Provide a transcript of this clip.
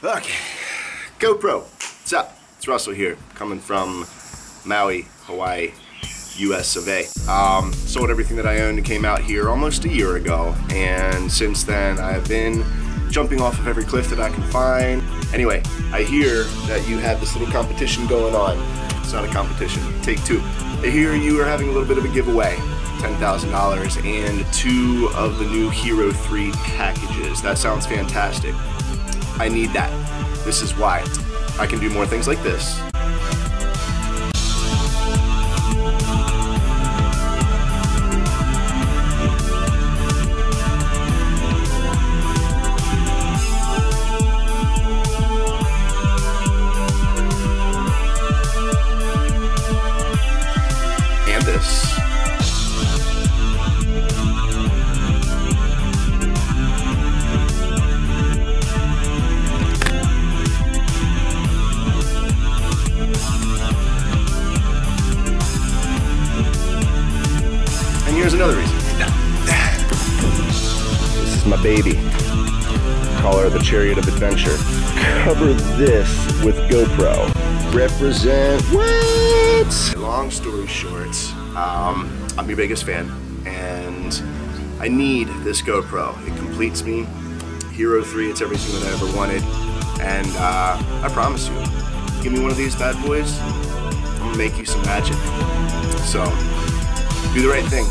Okay, GoPro, what's up? It's Russell here, coming from Maui, Hawaii, US of A. Sold everything that I owned and came out here almost a year ago, and since then I've been jumping off of every cliff that I can find. Anyway, I hear that you have this little competition going on. It's not a competition, take two. I hear you are having a little bit of a giveaway. $10,000 and 2 of the new Hero 3 packages. That sounds fantastic. I need that. This is why. I can do more things like this. And this. Here's another reason. This is my baby. Call her the Chariot of Adventure. Cover this with GoPro. Represent what? Long story short, I'm your biggest fan, and I need this GoPro. It completes me. Hero 3, it's everything that I ever wanted, and I promise you, give me one of these bad boys, I'm gonna make you some magic. So, do the right thing.